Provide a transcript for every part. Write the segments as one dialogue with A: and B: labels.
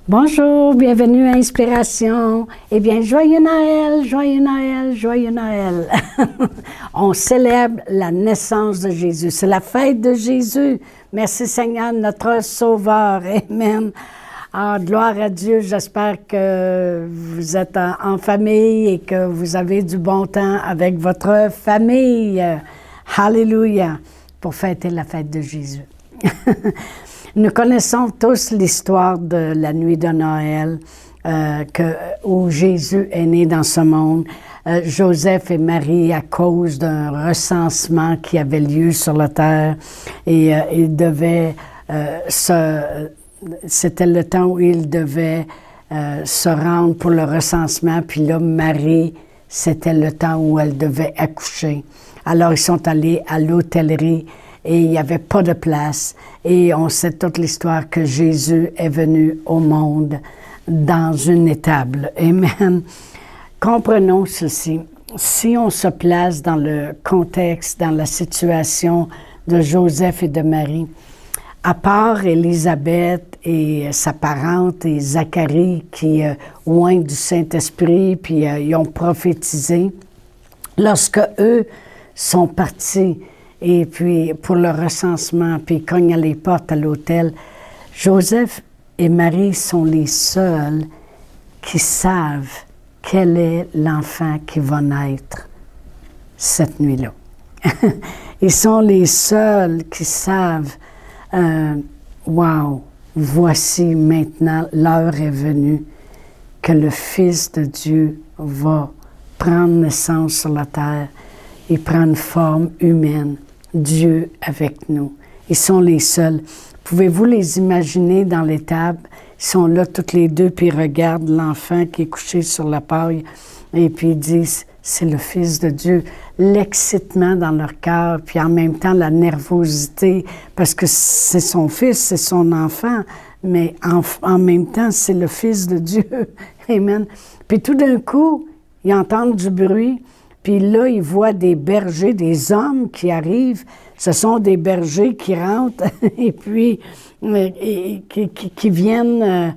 A: Bonjour, bienvenue à Inspiration. Eh bien, joyeux Noël, joyeux Noël, joyeux Noël. On célèbre la naissance de Jésus. C'est la fête de Jésus. Merci Seigneur, notre Sauveur. Amen. Ah, gloire à Dieu. J'espère que vous êtes en famille et que vous avez du bon temps avec votre famille. Alléluia. Pour fêter la fête de Jésus. Nous connaissons tous l'histoire de la nuit de Noël, où Jésus est né dans ce monde. Joseph et Marie, à cause d'un recensement qui avait lieu sur la terre, et ils devaient c'était le temps où ils devaient se rendre pour le recensement, puis là, Marie, c'était le temps où elle devait accoucher. Alors, ils sont allés à l'hôtellerie, et il n'y avait pas de place. Et on sait toute l'histoire que Jésus est venu au monde dans une étable. Amen. Comprenons ceci. Si on se place dans le contexte, dans la situation de Joseph et de Marie, à part Élisabeth et sa parente et Zacharie qui oignent du Saint-Esprit, puis ils ont prophétisé, lorsque eux sont partis, et puis pour le recensement, puis ils cognent à les portes à l'hôtel, Joseph et Marie sont les seuls qui savent quel est l'enfant qui va naître cette nuit-là. Ils sont les seuls qui savent, wow, voici maintenant, l'heure est venue que le Fils de Dieu va prendre naissance sur la terre et prendre forme humaine. Dieu avec nous. Ils sont les seuls. Pouvez-vous les imaginer dans l'étable? Ils sont là toutes les deux, puis ils regardent l'enfant qui est couché sur la paille, et puis ils disent, c'est le Fils de Dieu. L'excitement dans leur cœur, puis en même temps la nervosité, parce que c'est son fils, c'est son enfant, mais en même temps, c'est le Fils de Dieu. Amen. Puis tout d'un coup, ils entendent du bruit, puis là, ils voient des bergers, des hommes qui arrivent. Ce sont des bergers qui rentrent et puis qui viennent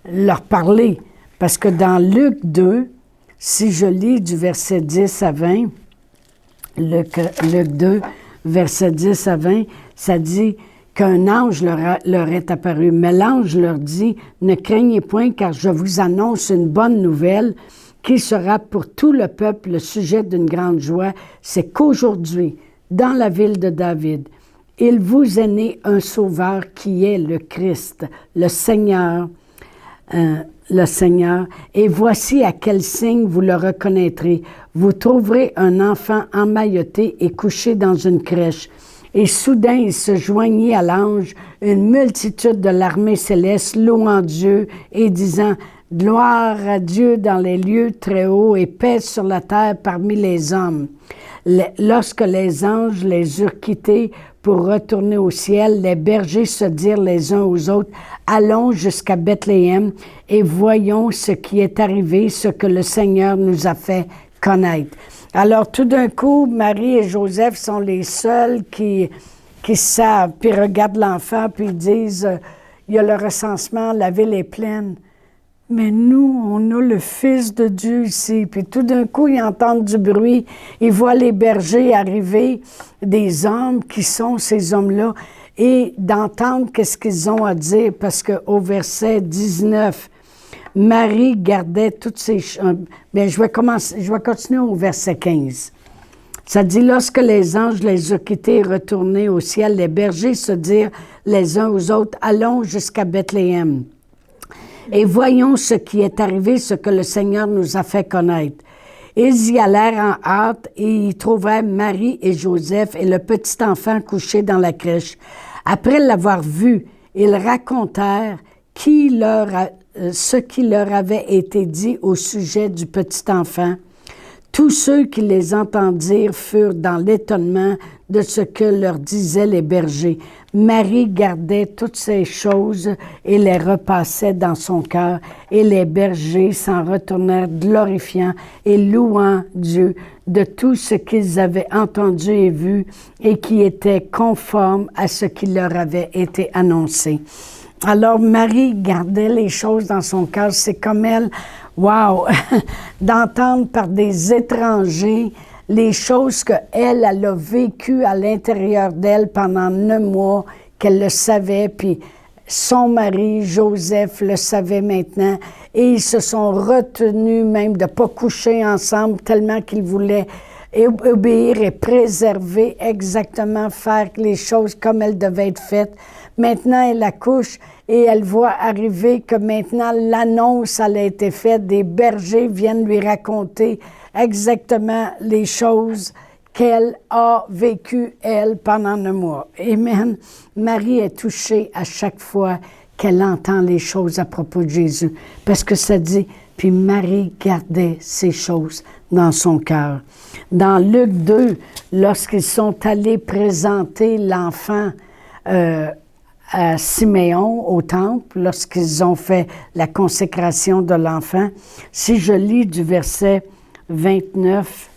A: leur parler. Parce que dans Luc 2, si je lis du verset 10 à 20, Luc 2, verset 10 à 20, ça dit qu'un ange leur est apparu. Mais l'ange leur dit, « Ne craignez point, car je vous annonce une bonne nouvelle, qui sera pour tout le peuple le sujet d'une grande joie, c'est qu'aujourd'hui, dans la ville de David, il vous est né un sauveur qui est le Christ, le Seigneur. Et voici à quel signe vous le reconnaîtrez. Vous trouverez un enfant emmailloté et couché dans une crèche. Et soudain, il se joignit à l'ange une multitude de l'armée céleste, louant Dieu et disant, « Gloire à Dieu dans les lieux très hauts et paix sur la terre parmi les hommes. » Lorsque les anges les eurent quittés pour retourner au ciel, les bergers se dirent les uns aux autres, « Allons jusqu'à Bethléem et voyons ce qui est arrivé, ce que le Seigneur nous a fait connaître. » Alors tout d'un coup, Marie et Joseph sont les seuls qui savent, puis regardent l'enfant, puis ils disent, « Il y a le recensement, la ville est pleine. » Mais nous, on a le Fils de Dieu ici. Puis tout d'un coup, ils entendent du bruit. Ils voient les bergers arriver, des hommes qui sont ces hommes-là, et d'entendre qu'est-ce qu'ils ont à dire. Parce qu'au verset 19, Marie gardait toutes ces choses. Bien, je vais continuer au verset 15. Ça dit, lorsque les anges les ont quittés et retournés au ciel, les bergers se dirent les uns aux autres, allons jusqu'à Bethléem. Et voyons ce qui est arrivé, ce que le Seigneur nous a fait connaître. Ils y allèrent en hâte et y trouvèrent Marie et Joseph et le petit enfant couché dans la crèche. Après l'avoir vu, ils racontèrent ce qui leur avait été dit au sujet du petit enfant. Tous ceux qui les entendirent furent dans l'étonnement de ce que leur disaient les bergers. Marie gardait toutes ces choses et les repassait dans son cœur, et les bergers s'en retournèrent glorifiant et louant Dieu de tout ce qu'ils avaient entendu et vu et qui était conforme à ce qui leur avait été annoncé. Alors, Marie gardait les choses dans son cœur. C'est comme elle, wow, d'entendre par des étrangers les choses qu'elle a vécues à l'intérieur d'elle pendant 9 mois, qu'elle le savait, puis son mari, Joseph, le savait maintenant, et ils se sont retenus même de ne pas coucher ensemble tellement qu'ils voulaient obéir et préserver exactement, faire les choses comme elles devaient être faites. Maintenant, elle accouche et elle voit arriver que maintenant l'annonce a été faite. Des bergers viennent lui raconter exactement les choses qu'elle a vécues, elle, pendant 9 mois. Amen. Marie est touchée à chaque fois qu'elle entend les choses à propos de Jésus. Parce que ça dit, puis Marie gardait ces choses dans son cœur. Dans Luc 2, lorsqu'ils sont allés présenter l'enfant à Siméon au temple, lorsqu'ils ont fait la consécration de l'enfant, si je lis du verset 29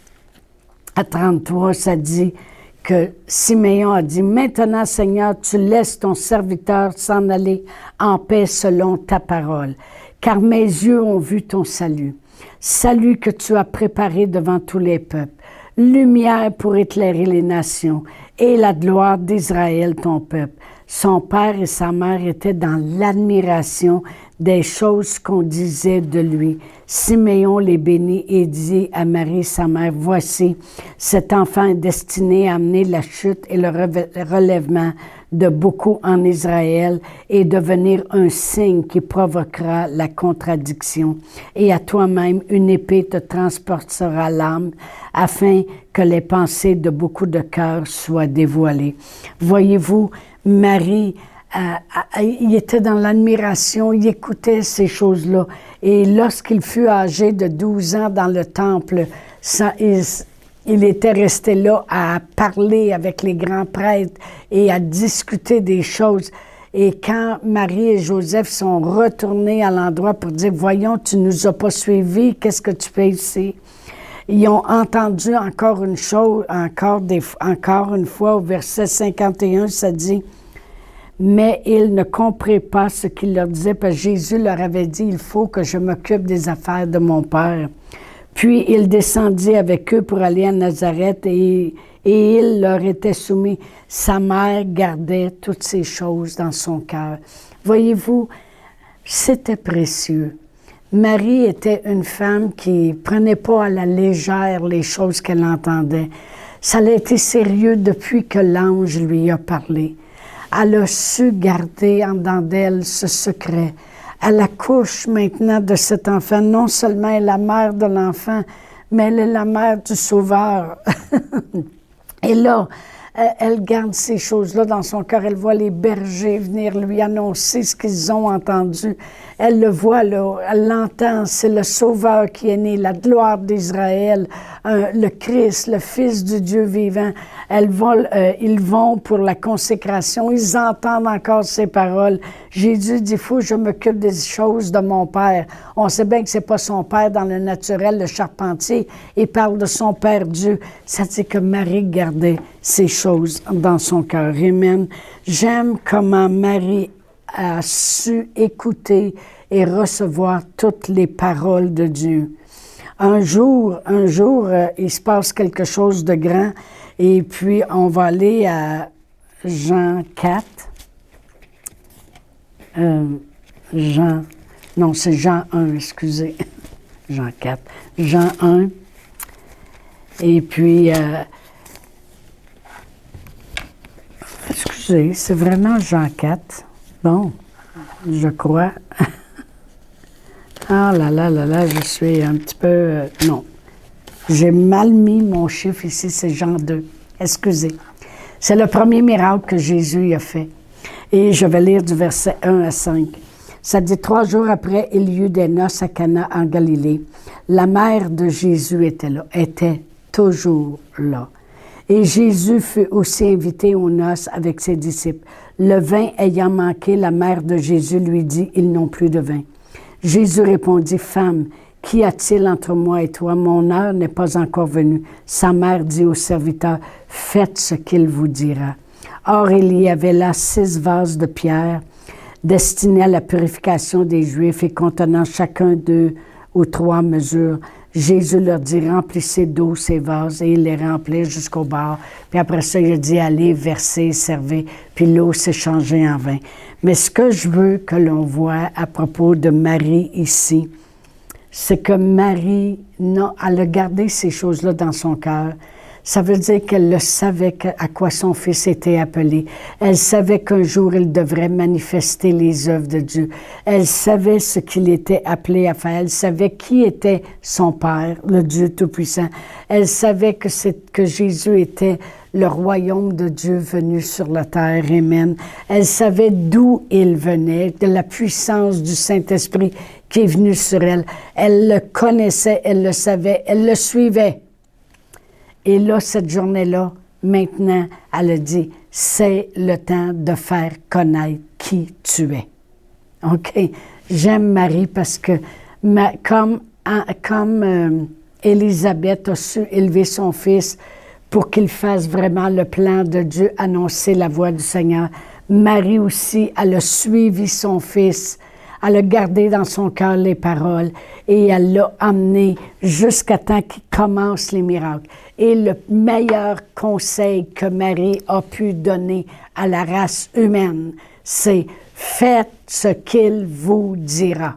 A: à 33, ça dit que Siméon a dit, « Maintenant, Seigneur, tu laisses ton serviteur s'en aller en paix selon ta parole, car mes yeux ont vu ton salut. Salut que tu as préparé devant tous les peuples, lumière pour éclairer les nations et la gloire d'Israël, ton peuple. » Son père et sa mère étaient dans l'admiration des choses qu'on disait de lui. Siméon les bénit et dit à Marie, sa mère, « Voici, cet enfant est destiné à amener la chute et le relèvement de beaucoup en Israël et devenir un signe qui provoquera la contradiction. Et à toi-même, une épée te transportera l'âme afin que les pensées de beaucoup de cœurs soient dévoilées. » Voyez-vous, Marie, il était dans l'admiration, il écoutait ces choses-là. Et lorsqu'il fut âgé de 12 ans dans le temple, il était resté là à parler avec les grands prêtres et à discuter des choses. Et quand Marie et Joseph sont retournés à l'endroit pour dire « Voyons, tu ne nous as pas suivis, qu'est-ce que tu fais ici? » Ils ont entendu encore une chose, encore une fois, au verset 51, ça dit « Mais ils ne comprenaient pas ce qu'il leur disait, parce que Jésus leur avait dit « Il faut que je m'occupe des affaires de mon Père. » Puis il descendit avec eux pour aller à Nazareth et il leur était soumis. Sa mère gardait toutes ces choses dans son cœur. Voyez-vous, c'était précieux. Marie était une femme qui ne prenait pas à la légère les choses qu'elle entendait. Ça a été sérieux depuis que l'ange lui a parlé. Elle a su garder en dedans d'elle ce secret. Elle accouche maintenant de cet enfant. Non seulement elle est la mère de l'enfant, mais elle est la mère du Sauveur. Et là, elle garde ces choses-là dans son cœur. Elle voit les bergers venir lui annoncer ce qu'ils ont entendu. Elle le voit là, elle l'entend. C'est le Sauveur qui est né, la gloire d'Israël, le Christ, le Fils du Dieu vivant. Ils vont pour la consécration. Ils entendent encore ces paroles. Jésus dit, « Faut que je m'occupe des choses de mon Père. » On sait bien que ce n'est pas son Père dans le naturel, le charpentier. Il parle de son Père Dieu. Ça dit que Marie gardait ces choses dans son cœur. Amen. J'aime comment Marie a su écouter et recevoir toutes les paroles de Dieu. Un jour, il se passe quelque chose de grand et puis on va aller à Jean 4. C'est Jean 1, excusez. Jean 4. Jean 1. Et puis, excusez, c'est vraiment Jean 4. Bon, je crois. Ah là, je suis un petit peu... non, j'ai mal mis mon chiffre ici, c'est Jean 2. Excusez. C'est le premier miracle que Jésus a fait. Et je vais lire du verset 1 à 5. Ça dit, 3 jours après, il y eut des noces à Cana en Galilée. La mère de Jésus était toujours là. Et Jésus fut aussi invité aux noces avec ses disciples. Le vin ayant manqué, la mère de Jésus lui dit, « Ils n'ont plus de vin. » Jésus répondit, « Femme, qu'y a-t-il entre moi et toi? Mon heure n'est pas encore venue. » Sa mère dit au serviteur, « Faites ce qu'il vous dira. » Or, il y avait là 6 vases de pierre, destiné à la purification des Juifs et contenant chacun 2 ou 3 mesures. Jésus leur dit, remplissez d'eau ces vases, et ils les remplissent jusqu'au bord. Puis après ça, il a dit, allez, versez, servez, puis l'eau s'est changée en vin. Mais ce que je veux que l'on voit à propos de Marie ici, c'est que Marie, non, elle a gardé ces choses-là dans son cœur. Ça veut dire qu'elle le savait à quoi son fils était appelé. Elle savait qu'un jour, il devrait manifester les œuvres de Dieu. Elle savait ce qu'il était appelé à faire. Elle savait qui était son Père, le Dieu Tout-Puissant. Elle savait que Jésus était le royaume de Dieu venu sur la terre. Amen. Elle savait d'où il venait, de la puissance du Saint-Esprit qui est venu sur elle. Elle le connaissait, elle le savait, elle le suivait. Et là, cette journée-là, maintenant, elle a dit, c'est le temps de faire connaître qui tu es. OK? J'aime Marie parce que, comme Élisabeth a su élever son fils pour qu'il fasse vraiment le plan de Dieu, annoncer la voix du Seigneur, Marie aussi, elle a suivi son fils. Elle a gardé dans son cœur les paroles et elle l'a amené jusqu'à temps qu'il commence les miracles. Et le meilleur conseil que Marie a pu donner à la race humaine, c'est « Faites ce qu'il vous dira ».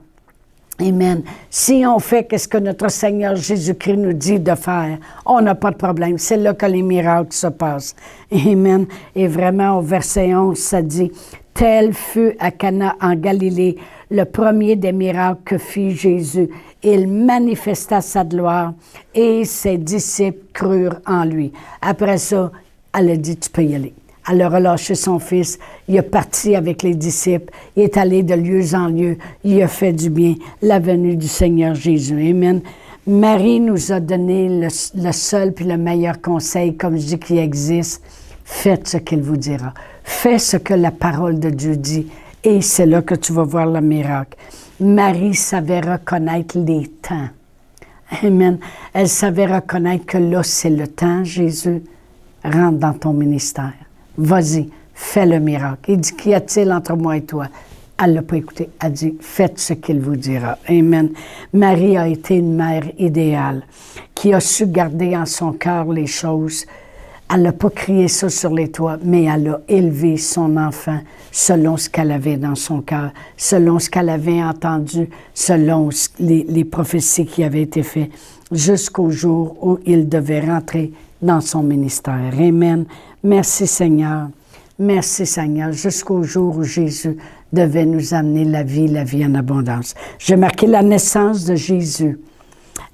A: Amen. Si on fait ce que notre Seigneur Jésus-Christ nous dit de faire, on n'a pas de problème. C'est là que les miracles se passent. Amen. Et vraiment, au verset 11, ça dit « Tel fut à Cana en Galilée le premier des miracles que fit Jésus. Il manifesta sa gloire et ses disciples crurent en lui. » Après ça, elle a dit « Tu peux y aller ». Elle a relâché son fils, il est parti avec les disciples, il est allé de lieu en lieu, il a fait du bien, la venue du Seigneur Jésus. Amen. Marie nous a donné le seul puis le meilleur conseil, comme je dis, qui existe. Faites ce qu'il vous dira. Fais ce que la parole de Dieu dit, et c'est là que tu vas voir le miracle. Marie savait reconnaître les temps. Amen. Elle savait reconnaître que là, c'est le temps, Jésus, rentre dans ton ministère. Vas-y, fais le miracle. Il dit, qu'y a-t-il entre moi et toi? Elle ne l'a pas écouté. Elle dit, faites ce qu'il vous dira. Amen. Marie a été une mère idéale qui a su garder en son cœur les choses. Elle n'a pas crié ça sur les toits, mais elle a élevé son enfant selon ce qu'elle avait dans son cœur, selon ce qu'elle avait entendu, selon les prophéties qui avaient été faites, jusqu'au jour où il devait rentrer dans son ministère. Amen. Merci Seigneur. Merci Seigneur. Jusqu'au jour où Jésus devait nous amener la vie en abondance. J'ai marqué la naissance de Jésus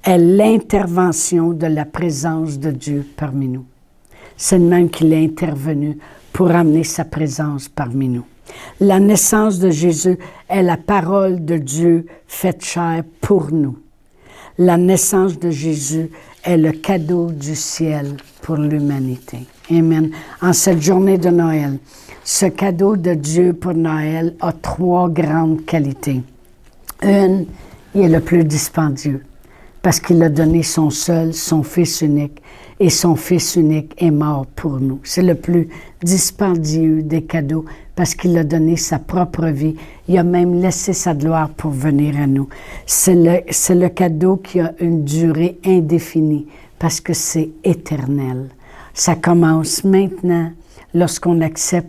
A: est l'intervention de la présence de Dieu parmi nous. C'est de même qu'il est intervenu pour amener sa présence parmi nous. La naissance de Jésus est la parole de Dieu faite chair pour nous. La naissance de Jésus est le cadeau du ciel pour l'humanité. Amen. En cette journée de Noël, ce cadeau de Dieu pour Noël a 3 grandes qualités. Une, il est le plus dispendieux, parce qu'il a donné son seul, son Fils unique, et son Fils unique est mort pour nous. C'est le plus dispendieux des cadeaux, parce qu'il a donné sa propre vie. Il a même laissé sa gloire pour venir à nous. C'est le cadeau qui a une durée indéfinie, parce que c'est éternel. Ça commence maintenant, lorsqu'on accepte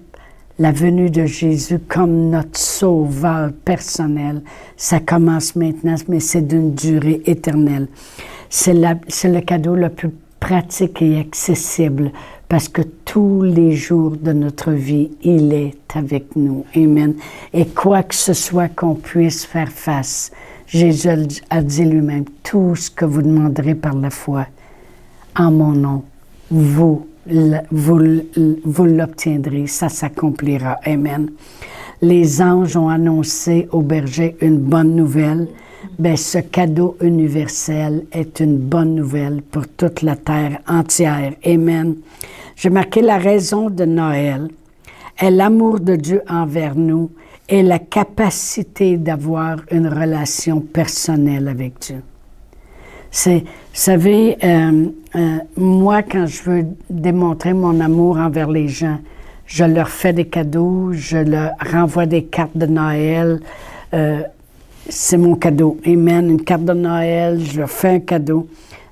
A: la venue de Jésus comme notre sauveur personnel. Ça commence maintenant, mais c'est d'une durée éternelle. C'est le cadeau le plus pratique et accessible, parce que tous les jours de notre vie, il est avec nous. Amen. Et quoi que ce soit qu'on puisse faire face, Jésus a dit lui-même, tout ce que vous demanderez par la foi, en mon nom, vous l'obtiendrez, ça s'accomplira. Amen. Les anges ont annoncé au berger une bonne nouvelle. Bien, ce cadeau universel est une bonne nouvelle pour toute la terre entière. Amen. J'ai marqué la raison de Noël est l'amour de Dieu envers nous et la capacité d'avoir une relation personnelle avec Dieu. Vous savez, moi, quand je veux démontrer mon amour envers les gens, Je leur fais des cadeaux, je leur renvoie des cartes de Noël. C'est mon cadeau. Amen. Une carte de Noël, je leur fais un cadeau.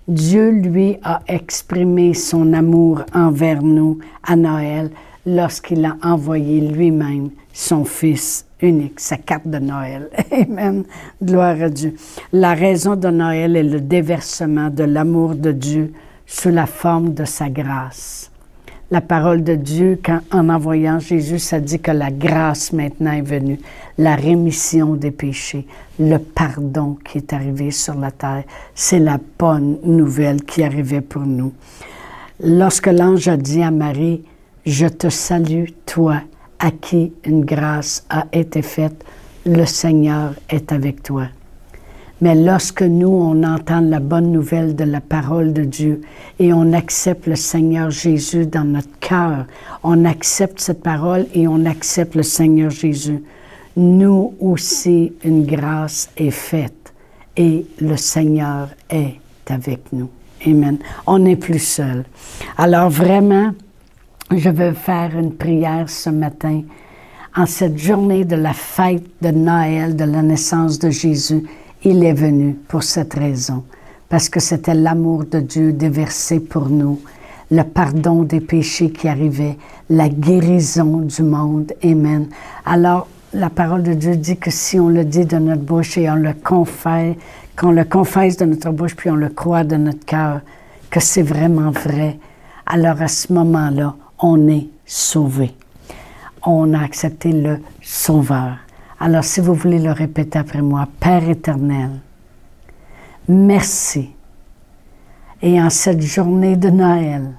A: Dieu, lui, a exprimé son amour envers nous à Noël lorsqu'il a envoyé lui-même son Fils unique, sa carte de Noël. Amen. Gloire à Dieu. La raison de Noël est le déversement de l'amour de Dieu sous la forme de sa grâce. La parole de Dieu, en envoyant Jésus, ça dit que la grâce maintenant est venue, la rémission des péchés, le pardon qui est arrivé sur la terre. C'est la bonne nouvelle qui arrivait pour nous. Lorsque l'ange a dit à Marie, « Je te salue, toi, à qui une grâce a été faite, le Seigneur est avec toi. » Mais lorsque nous, on entend la bonne nouvelle de la parole de Dieu et on accepte le Seigneur Jésus dans notre cœur, on accepte cette parole et on accepte le Seigneur Jésus, nous aussi, une grâce est faite et le Seigneur est avec nous. Amen. On n'est plus seul. Alors vraiment, je veux faire une prière ce matin en cette journée de la fête de Noël, de la naissance de Jésus. Il est venu pour cette raison, parce que c'était l'amour de Dieu déversé pour nous, le pardon des péchés qui arrivait, la guérison du monde. Amen. Alors, la parole de Dieu dit que si on le dit de notre bouche et on le confesse, qu'on le confesse de notre bouche, puis on le croit de notre cœur, que c'est vraiment vrai, alors à ce moment-là, on est sauvé. On a accepté le Sauveur. Alors, si vous voulez le répéter après moi, Père éternel, merci. Et en cette journée de Noël,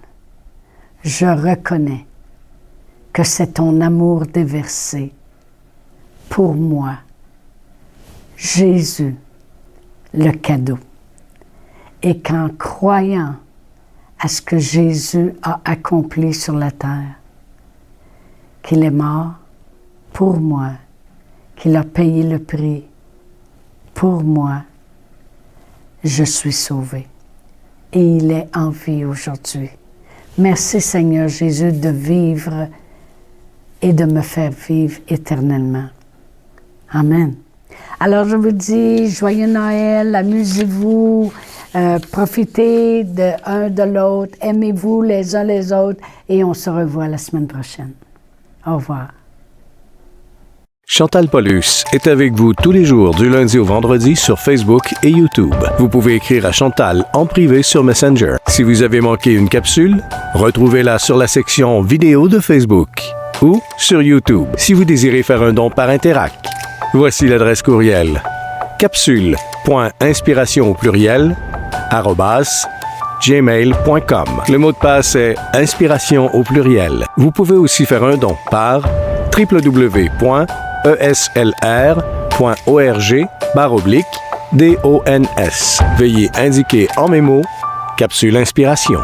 A: je reconnais que c'est ton amour déversé pour moi. Jésus, le cadeau. Et qu'en croyant à ce que Jésus a accompli sur la terre, qu'il est mort pour moi, qu'il a payé le prix pour moi, je suis sauvé. Et il est en vie aujourd'hui. Merci Seigneur Jésus de vivre et de me faire vivre éternellement. Amen. Alors je vous dis, joyeux Noël, amusez-vous, profitez de un de l'autre, aimez-vous les uns les autres et on se revoit la semaine prochaine. Au revoir.
B: Chantal Paulus est avec vous tous les jours du lundi au vendredi sur Facebook et YouTube. Vous pouvez écrire à Chantal en privé sur Messenger. Si vous avez manqué une capsule, retrouvez-la sur la section vidéo de Facebook ou sur YouTube si vous désirez faire un don par Interac. Voici l'adresse courriel capsule.inspiration au pluriel @gmail.com. Le mot de passe est inspiration au pluriel. Vous pouvez aussi faire un don par www.eslr.org/DONS. Veuillez indiquer en mémo Capsule Inspiration.